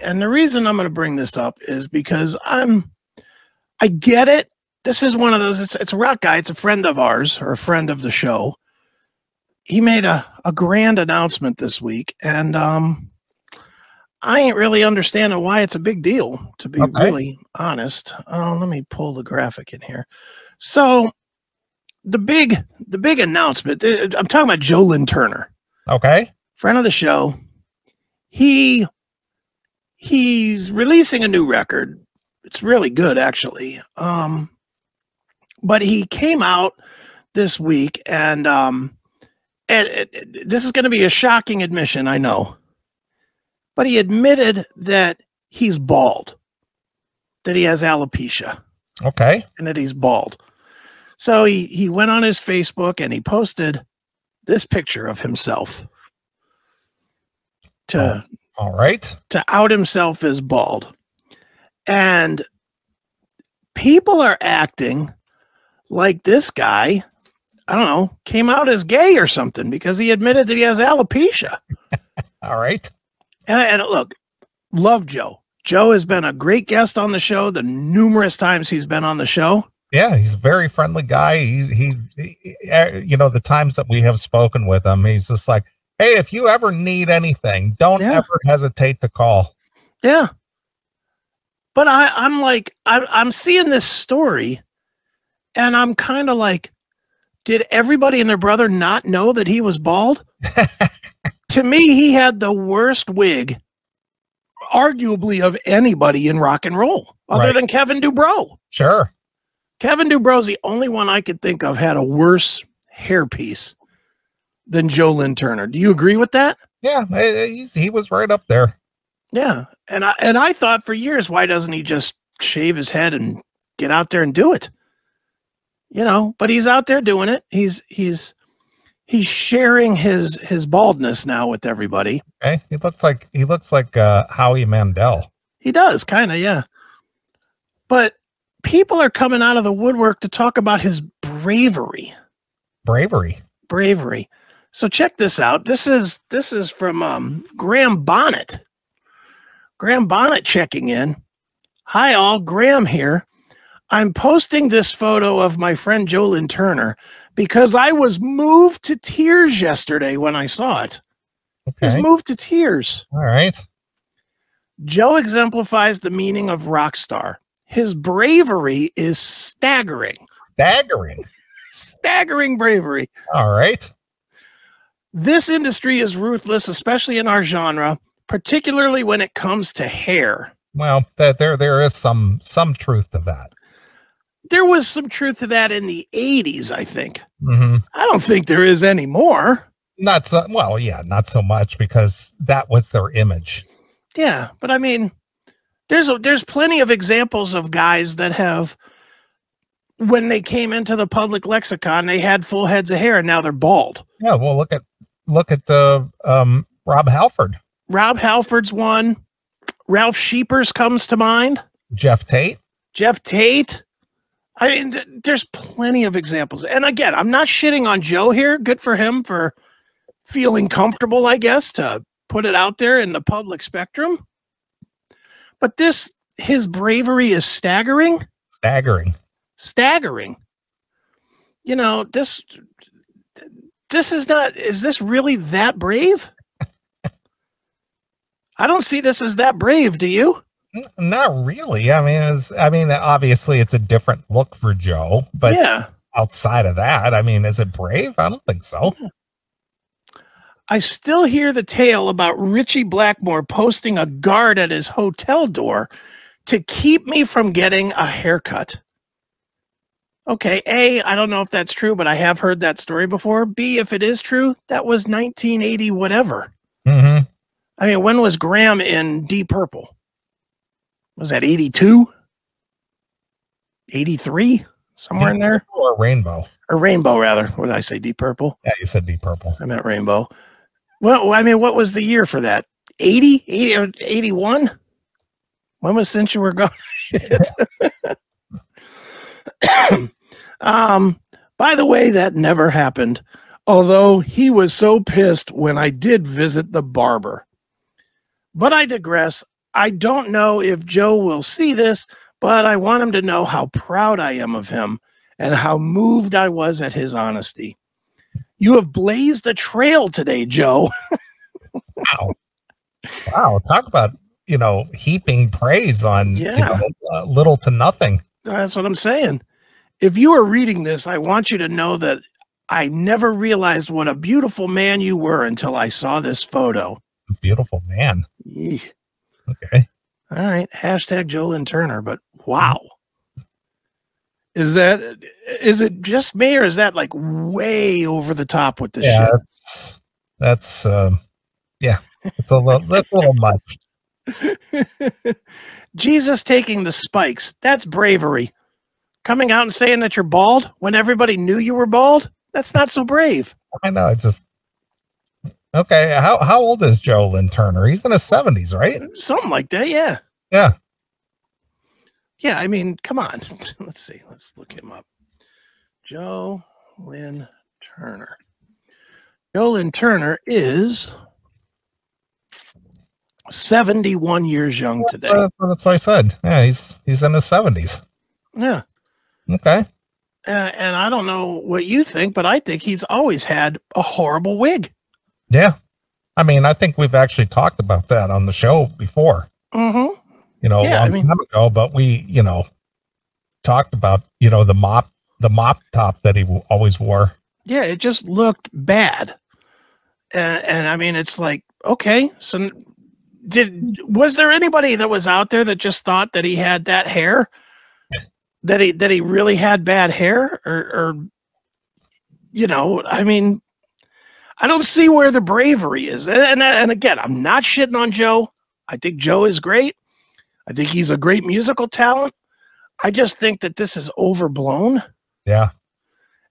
And the reason I'm going to bring this up is because I get it. This is one of those, it's a rock guy. It's a friend of ours, or a friend of the show. He made a grand announcement this week, and I ain't really understanding why it's a big deal, to be really honest. Let me pull the graphic in here. So the big announcement, I'm talking about Joe Lynn Turner. Okay. Friend of the show. He's releasing a new record. It's really good, actually. But he came out this week, and this is going to be a shocking admission, I know. But he admitted that he's bald, that he has alopecia. Okay. And that he's bald. So he went on his Facebook and he posted this picture of himself to out himself as bald. And people are acting like this guy, I don't know, came out as gay or something because he admitted that he has alopecia. All right. And look, love Joe. Joe has been a great guest on the show the numerous times he's been on the show. Yeah, he's a very friendly guy. He you know, the times that we have spoken with him, he's just like, hey, if you ever need anything, don't ever hesitate to call. Yeah. But I'm like, I'm seeing this story, and I'm kind of like, did everybody and their brother not know that he was bald? To me, he had the worst wig, arguably, of anybody in rock and roll, other than Kevin DuBrow. Sure. Kevin DuBrow's the only one I could think of had a worse hairpiece than Joe Lynn Turner. Do you agree with that? Yeah, he was right up there. Yeah, and I thought for years, why doesn't he just shave his head and get out there and do it? You know, but he's out there doing it. He's sharing his baldness now with everybody. Okay, he looks like Howie Mandel. He does, kind of, yeah. But people are coming out of the woodwork to talk about his bravery. Bravery. So check this out. This is from Graham Bonnet. Graham Bonnet checking in. Hi all, Graham here. I'm posting this photo of my friend Joe Lynn Turner because I was moved to tears yesterday when I saw it. Okay. I was moved to tears. All right. Joe exemplifies the meaning of rock star. His bravery is staggering. Staggering bravery. All right. This industry is ruthless, especially in our genre, particularly when it comes to hair. Well, there is some truth to that. There was some truth to that in the 80s, I think. Mm-hmm. I don't think there is anymore. Not so much because that was their image. Yeah, but I mean, there's plenty of examples of guys that have, when they came into the public lexicon, they had full heads of hair and now they're bald. Yeah, well, look at Rob Halford. Rob Halford's one. Ralph Sheepers comes to mind. Jeff Tate. I mean, there's plenty of examples. And again, I'm not shitting on Joe here. Good for him for feeling comfortable, I guess, to put it out there in the public spectrum. But his bravery is staggering. You know, this is not, is this really that brave? I don't see this as that brave. Do you? Not really. I mean, obviously it's a different look for Joe, but yeah, outside of that, I mean, is it brave? I don't think so. I still hear the tale about Richie Blackmore posting a guard at his hotel door to keep me from getting a haircut. Okay, A, I don't know if that's true, but I have heard that story before. B, if it is true, that was 1980 whatever. Mm-hmm. I mean, when was Graham in Deep Purple? Was that 82? 83? Somewhere in there? Or Rainbow. Or Rainbow, rather. What did I say? Deep Purple? Yeah, you said Deep Purple. I meant Rainbow. Well, I mean, what was the year for that? 80? 80 or 81? When was Since You Were Gone? By the way, that never happened. Although he was so pissed when I did visit the barber. But I digress. I don't know if Joe will see this, but I want him to know how proud I am of him and how moved I was at his honesty. You have blazed a trail today, Joe. Wow. Wow. Talk about, heaping praise on, little to nothing. That's what I'm saying. If you are reading this, I want you to know that I never realized what a beautiful man you were until I saw this photo. Beautiful man. Yeah. Okay. All right. Hashtag Joe Lynn Turner, but wow. Is it just me, or is that like way over the top with this shit? That's it's a little much. Jesus taking the spikes. That's bravery. Coming out and saying that you're bald when everybody knew you were bald. That's not so brave. I know. It's just okay. How old is Joe Lynn Turner? He's in his 70s, right? Something like that. Yeah. Yeah. Yeah. I mean, come on. Let's see. Let's look him up. Joe Lynn Turner. Joe Lynn Turner is 71 years young today. That's what I said. Yeah, he's in his 70s. Yeah. Okay. And I don't know what you think, but I think he's always had a horrible wig. Yeah. I mean, I think we've actually talked about that on the show before. Mm-hmm. A long time ago, but we, talked about, the mop top that he always wore. Yeah, it just looked bad. And I mean, it's like, okay, so was there anybody that was out there that just thought that he had that hair? That he really had bad hair, or I mean, I don't see where the bravery is. And again, I'm not shitting on Joe. I think Joe is great. I think he's a great musical talent. I just think that this is overblown. Yeah.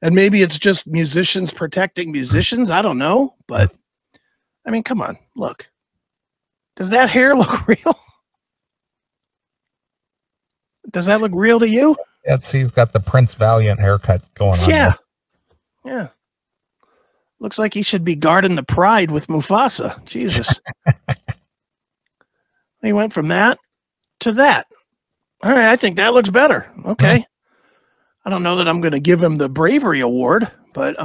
And maybe it's just musicians protecting musicians. I don't know, but I mean, come on, look. Does that hair look real? Does that look real to you? He's got the Prince Valiant haircut going on. Yeah. There. Yeah. Looks like he should be guarding the pride with Mufasa. Jesus. He went from that to that. All right. I think that looks better. Okay. Yeah. I don't know that I'm going to give him the bravery award, but,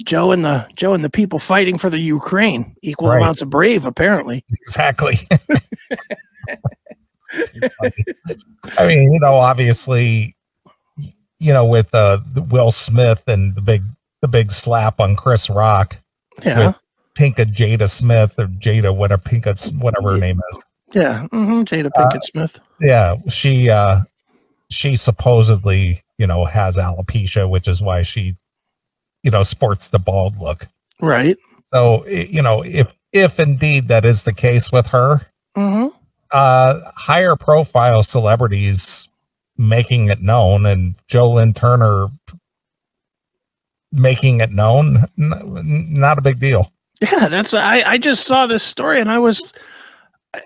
Joe and the people fighting for the Ukraine, equal amounts of brave, apparently. Exactly. I mean, obviously, with Will Smith and the big slap on Chris Rock. Yeah. Pinka Jada Smith, or Jada, whatever her name is. Yeah. Mm-hmm. Jada Pinkett Smith. Yeah. She supposedly, has alopecia, which is why she, sports the bald look. Right. So, if indeed that is the case with her, mm-hmm. Higher profile celebrities making it known, and Joe Lynn Turner making it known, not a big deal. Yeah, I just saw this story, and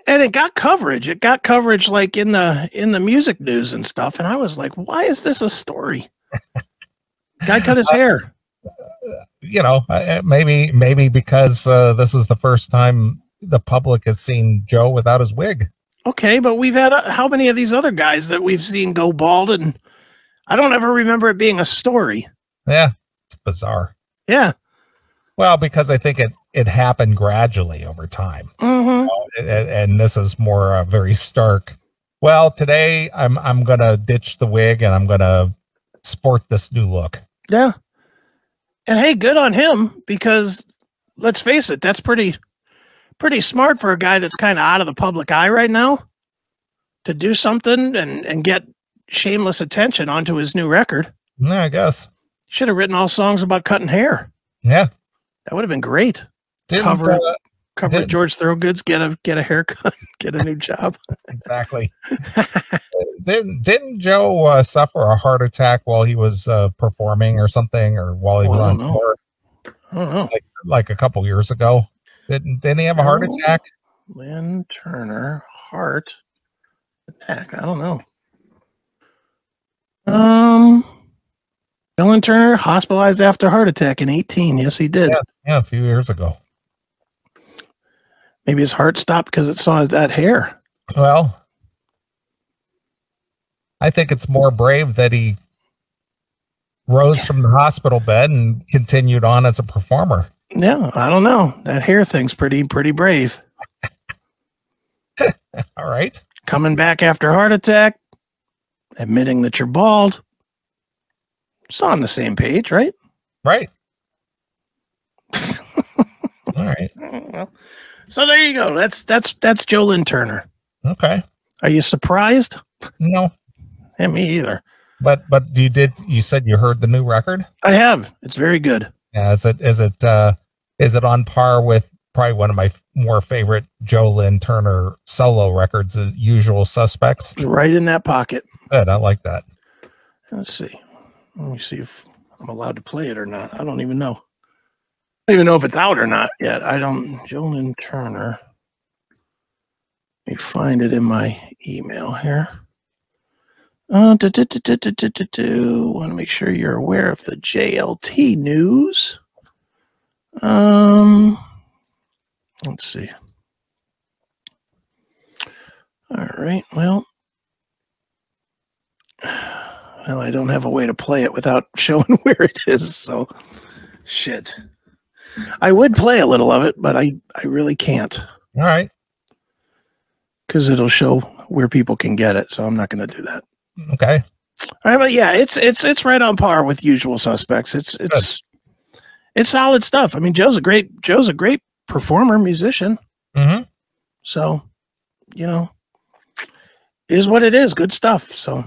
it got coverage. It got coverage like in the music news and stuff, and I was like, why is this a story? Guy cut his hair. Maybe because this is the first time the public has seen Joe without his wig. Okay, but we've had how many of these other guys that we've seen go bald, and I don't ever remember it being a story. Yeah, it's bizarre. Yeah. Well, because I think it happened gradually over time. Mm-hmm. And this is more very stark. Well, today I'm gonna ditch the wig and I'm gonna sport this new look. Yeah. And hey, good on him, because let's face it, that's pretty smart for a guy that's kind of out of the public eye right now to do something and get shameless attention onto his new record. Yeah, I guess. Should have written all songs about cutting hair. Yeah. That would have been great. Cover George Thorogood's get a haircut, get a new job. Exactly. Didn't Joe suffer a heart attack while he was performing or something, or while he was on tour? I don't know. Like a couple years ago. Didn't he have a heart attack? Lynn Turner heart attack. I don't know. Lynn Turner hospitalized after heart attack in 2018. Yes, he did. Yeah, a few years ago. Maybe his heart stopped because it saw that hair. Well, I think it's more brave that he rose from the hospital bed and continued on as a performer. Yeah, I don't know. That hair thing's pretty brave. All right. Coming back after a heart attack, admitting that you're bald. It's on the same page, right? Right. All right. Well, so there you go. That's Joe Lynn Turner. Okay. Are you surprised? No. Yeah, me either. But you said you heard the new record? I have. It's very good. Yeah. Is it on par with probably one of my more favorite Joe Lynn Turner solo records, The Usual Suspects? Right in that pocket. Good. I like that. Let's see. Let me see if I'm allowed to play it or not. I don't even know. I don't even know if it's out or not yet. Joe Lynn Turner. Let me find it in my email here. Want to make sure you're aware of the JLT news. Let's see. All right. Well, I don't have a way to play it without showing where it is. So, shit. I would play a little of it, but I really can't. All right. Because it'll show where people can get it. So I'm not going to do that. Okay. All right, but yeah, it's right on par with Usual Suspects. It's solid stuff. I mean, Joe's a great performer, musician. Mm-hmm. So, is what it is. Good stuff. So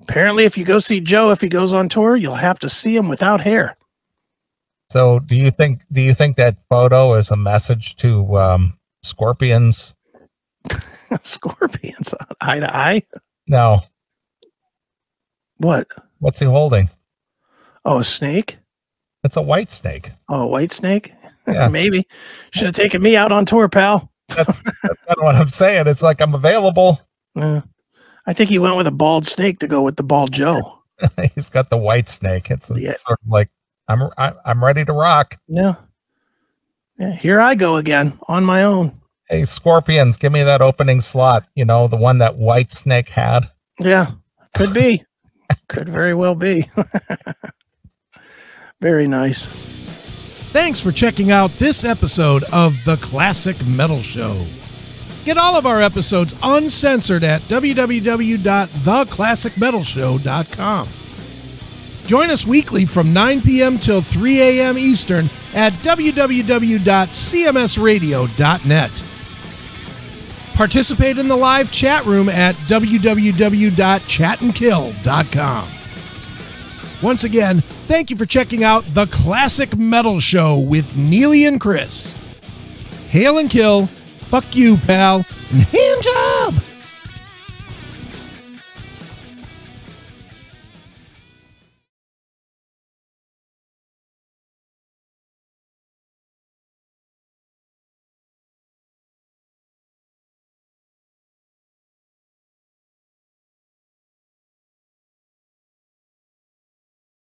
apparently if you go see Joe, if he goes on tour, you'll have to see him without hair. So do you think that photo is a message to scorpions? Scorpions eye to eye? No. What? What's he holding? Oh, a snake? It's a white snake. Oh, a white snake? Yeah. Maybe. Should have taken me out on tour, pal. That's not what I'm saying. It's like I'm available. I think he went with a bald snake to go with the bald Joe. He's got the white snake. It's sort of like I'm ready to rock. Yeah. Here I go again on my own. Hey, Scorpions, give me that opening slot. The one that White Snake had. Yeah, could be. Could very well be. Very nice. Thanks for checking out this episode of The Classic Metal Show. Get all of our episodes uncensored at www.theclassicmetalshow.com. Join us weekly from 9 p.m. till 3 a.m. Eastern at www.cmsradio.net. Participate in the live chat room at www.chatandkill.com. Once again, thank you for checking out The Classic Metal Show with Neeley and Chris. Hail and kill, fuck you, pal, and hand job!